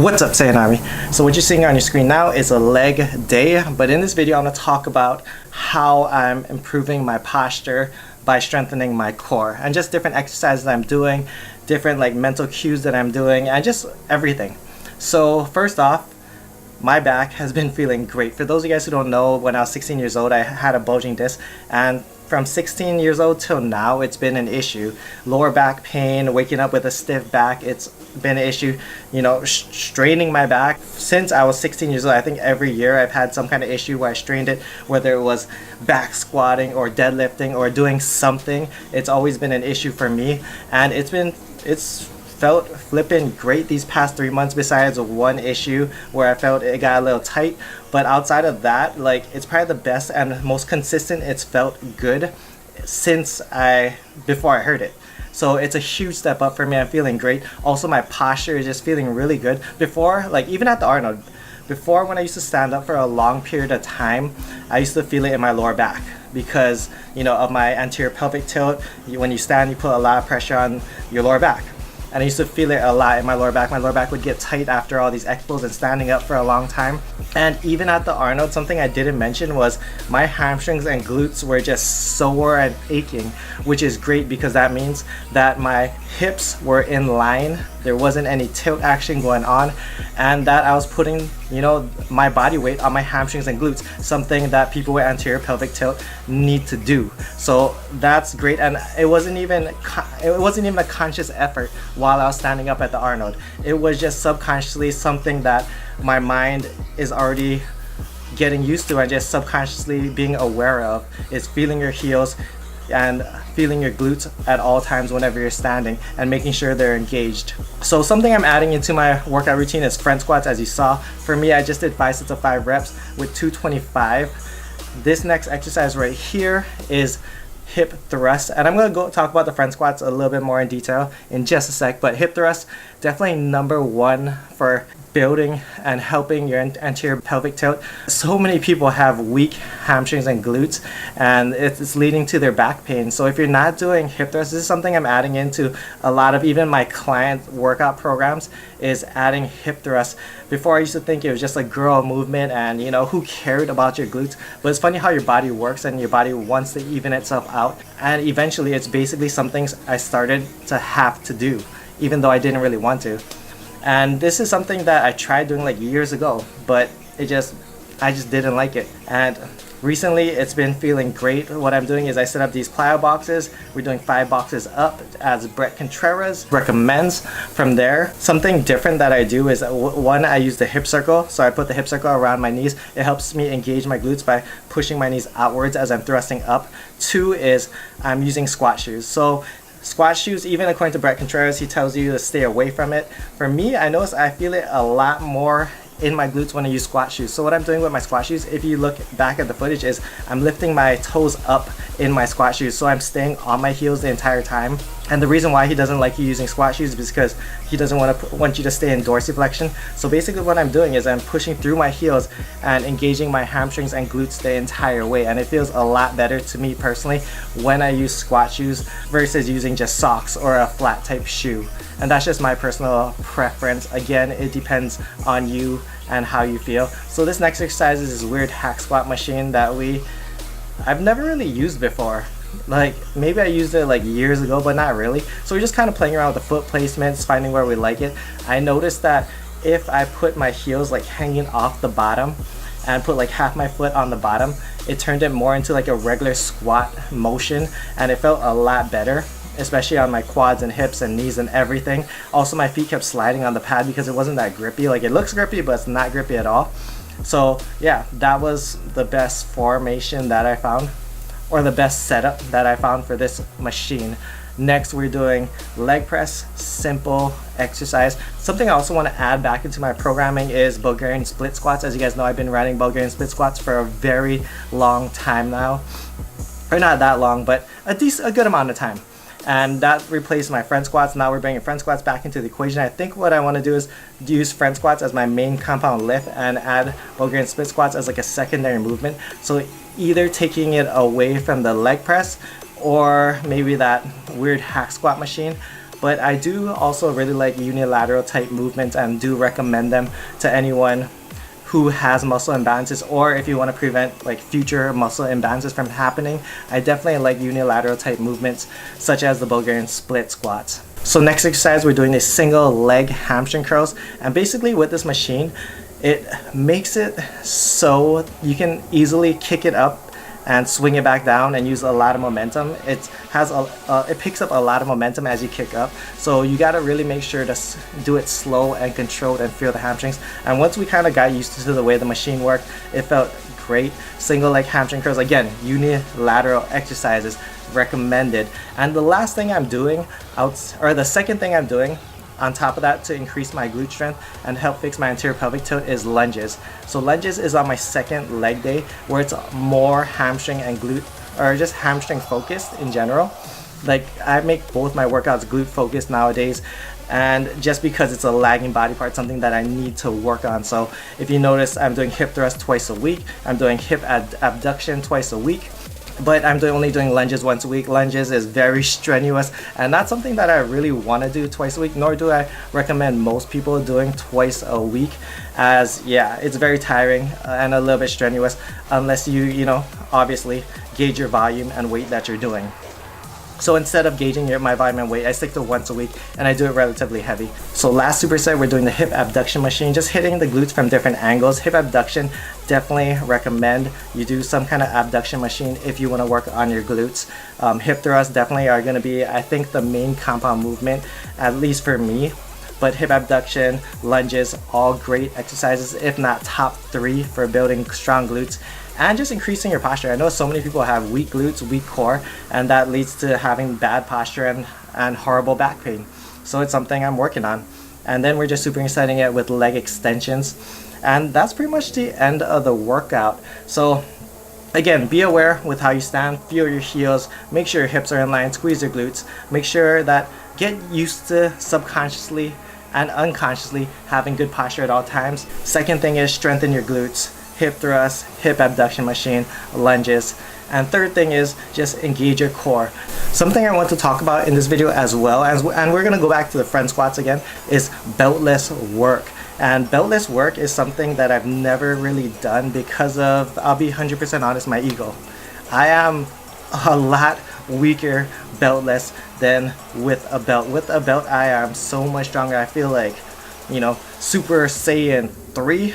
What's up, Saiyan Army? So what you're seeing on your screen now is a leg day, but in this video I'm going to talk about how I'm improving my posture by strengthening my core and just different exercises I'm doing, different like mental cues that I'm doing, and just everything. So first off, my back has been feeling great. For those of you guys who don't know, when I was 16 years old, I had a bulging disc, and from 16 years old till now, it's been an issue. Lower back pain, waking up with a stiff back, it's been an issue. You know, straining my back since I was 16 years old. I think every year I've had some kind of issue where I strained it, whether it was back squatting or deadlifting or doing something. It's always been an issue for me, and it's felt flipping great these past 3 months, besides one issue where I felt it got a little tight. But outside of that, like, it's probably the best and most consistent it's felt good since before I heard it. So it's a huge step up for me. I'm feeling great. Also, my posture is just feeling really good. Before, like even at the Arnold, before when I used to stand up for a long period of time, I used to feel it in my lower back because, you know, of my anterior pelvic tilt. When you stand, you put a lot of pressure on your lower back. And I used to feel it a lot in my lower back. My lower back would get tight after all these expos and standing up for a long time. And even at the Arnold, something I didn't mention was my hamstrings and glutes were just sore and aching, which is great because that means that my hips were in line. There wasn't any tilt action going on, and that I was putting, you know, my body weight on my hamstrings and glutes, something that people with anterior pelvic tilt need to do. So that's great, and it wasn't even a conscious effort while I was standing up at the Arnold. It was just subconsciously something that my mind is already getting used to and just subconsciously being aware of, is feeling your heels and feeling your glutes at all times whenever you're standing and making sure they're engaged. So something I'm adding into my workout routine is front squats. As you saw, for me, I just did 5 sets of 5 reps with 225. This next exercise right here is hip thrust, and I'm going to talk about the front squats a little bit more in detail in just a sec. But hip thrust, definitely number one for building and helping your anterior pelvic tilt. So many people have weak hamstrings and glutes, and it's leading to their back pain. So if you're not doing hip thrust, this is something I'm adding into a lot of even my client workout programs, is adding hip thrust. Before, I used to think it was just a girl movement and, you know, who cared about your glutes? But it's funny how your body works, and your body wants to even itself out, and eventually it's basically something I started to have to do, even though I didn't really want to. And this is something that I tried doing like years ago, but I just didn't like it. And recently it's been feeling great. What I'm doing is I set up these plyo boxes. We're doing 5 boxes up as Brett Contreras recommends. From there, something different that I do is, one, I use the hip circle. So I put the hip circle around my knees. It helps me engage my glutes by pushing my knees outwards as I'm thrusting up. 2 is I'm using squat shoes. So squat shoes, even according to Brett Contreras, he tells you to stay away from it. For me, I notice I feel it a lot more in my glutes when I use squat shoes. So what I'm doing with my squat shoes, if you look back at the footage, is I'm lifting my toes up in my squat shoes, so I'm staying on my heels the entire time. And the reason why he doesn't like you using squat shoes is because he doesn't want you to stay in dorsiflexion. So basically what I'm doing is I'm pushing through my heels and engaging my hamstrings and glutes the entire way, and it feels a lot better to me personally when I use squat shoes versus using just socks or a flat type shoe. And that's just my personal preference. Again, it depends on you and how you feel. So this next exercise is this weird hack squat machine that I've never really used before. Like, maybe I used it like years ago, but not really. So we're just kind of playing around with the foot placements, finding where we like it. I noticed that if I put my heels like hanging off the bottom and put like half my foot on the bottom, it turned it more into like a regular squat motion, and it felt a lot better, especially on my quads and hips and knees and everything. Also, my feet kept sliding on the pad because it wasn't that grippy. Like, it looks grippy, but it's not grippy at all. So yeah, that was the best formation that I found, or the best setup that I found for this machine. Next, we're doing leg press, simple exercise. Something I also want to add back into my programming is Bulgarian split squats. As you guys know, I've been running Bulgarian split squats for a very long time now. Or not that long, but a good amount of time. And that replaced my front squats. Now we're bringing front squats back into the equation. I think what I want to do is use front squats as my main compound lift and add Bulgarian split squats as like a secondary movement. So either taking it away from the leg press or maybe that weird hack squat machine. But I do also really like unilateral type movements and do recommend them to anyone who has muscle imbalances, or if you want to prevent like future muscle imbalances from happening. I definitely like unilateral type movements such as the Bulgarian split squats. So next exercise, we're doing a single leg hamstring curls, and basically with this machine, it makes it so you can easily kick it up and swing it back down and use a lot of momentum. It picks up a lot of momentum as you kick up, so you got to really make sure to do it slow and controlled and feel the hamstrings. And once we kind of got used to the way the machine worked, it felt great. Single leg hamstring curls, again, unilateral exercises recommended. And the last thing I'm doing the second thing I'm doing on top of that to increase my glute strength and help fix my anterior pelvic tilt is lunges. So lunges is on my second leg day, where it's more hamstring and glute, or just hamstring focused in general. Like, I make both my workouts glute focused nowadays, and just because it's a lagging body part, something that I need to work on. So if you notice, I'm doing hip thrust twice a week, I'm doing hip abduction twice a week, but I'm only doing lunges once a week. Lunges is very strenuous, and not something that I really want to do twice a week, nor do I recommend most people doing twice a week, as yeah, it's very tiring and a little bit strenuous unless you obviously gauge your volume and weight that you're doing. So instead of gauging my volume and weight, I stick to once a week, and I do it relatively heavy. So last superset, we're doing the hip abduction machine, just hitting the glutes from different angles. Hip abduction, definitely recommend you do some kind of abduction machine if you want to work on your glutes. Hip thrusts definitely are going to be, I think, the main compound movement, at least for me. But hip abduction, lunges, all great exercises, if not top 3 for building strong glutes and just increasing your posture. I know so many people have weak glutes, weak core, and that leads to having bad posture and horrible back pain. So it's something I'm working on. And then we're just supersetting it with leg extensions. And that's pretty much the end of the workout. So again, be aware with how you stand, feel your heels, make sure your hips are in line, squeeze your glutes, make sure that get used to subconsciously and unconsciously having good posture at all times. Second thing is strengthen your glutes, hip thrust, hip abduction machine, lunges. And third thing is just engage your core. Something I want to talk about in this video as well, and we're gonna go back to the front squats again, is beltless work. And beltless work is something that I've never really done because of, I'll be 100% honest, my ego. I am a lot weaker beltless than with a belt. With a belt, I am so much stronger. I feel like, Super Saiyan 3,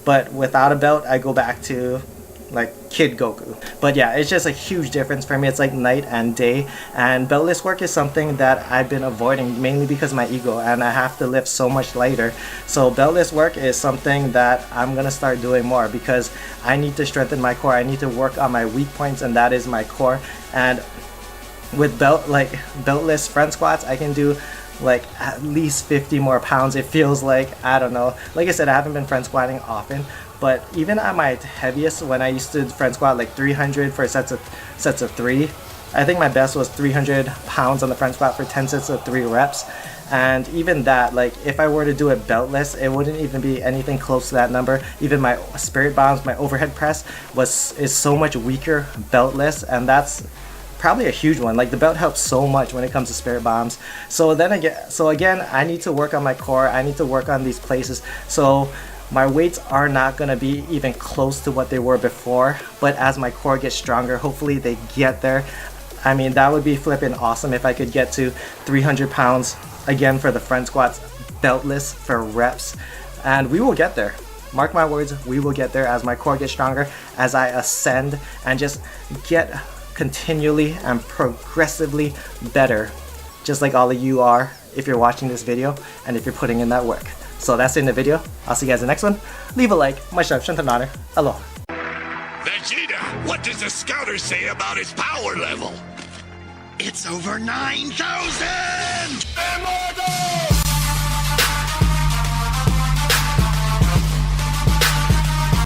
but without a belt, I go back to like Kid Goku. But yeah, it's just a huge difference for me. It's like night and day, and beltless work is something that I've been avoiding mainly because of my ego, and I have to lift so much lighter. So beltless work is something that I'm gonna start doing more because I need to strengthen my core. I need to work on my weak points, and that is my core. And with beltless front squats, I can do like at least 50 more pounds. It feels like, I don't know, like I said, I haven't been front squatting often, but even at my heaviest, when I used to front squat like 300 for sets of 3, I think my best was 300 pounds on the front squat for 10 sets of 3 reps. And even that, like if I were to do it beltless, it wouldn't even be anything close to that number. Even my spirit bombs, my overhead press is so much weaker beltless, and that's probably a huge one. Like the belt helps so much when it comes to spirit bombs. So again, I need to work on my core. I need to work on these places. So my weights are not gonna be even close to what they were before, but as my core gets stronger, hopefully they get there. I mean, that would be flipping awesome if I could get to 300 pounds again for the front squats, beltless for reps, and we will get there. Mark my words, we will get there as my core gets stronger, as I ascend and just get continually and progressively better, just like all of you are if you're watching this video and if you're putting in that work. So that's it in the video. I'll see you guys in the next one. Leave a like. Much love, strength and honor. Aloha. Vegeta, what does the scouter say about his power level? It's over 9,000! Immortal!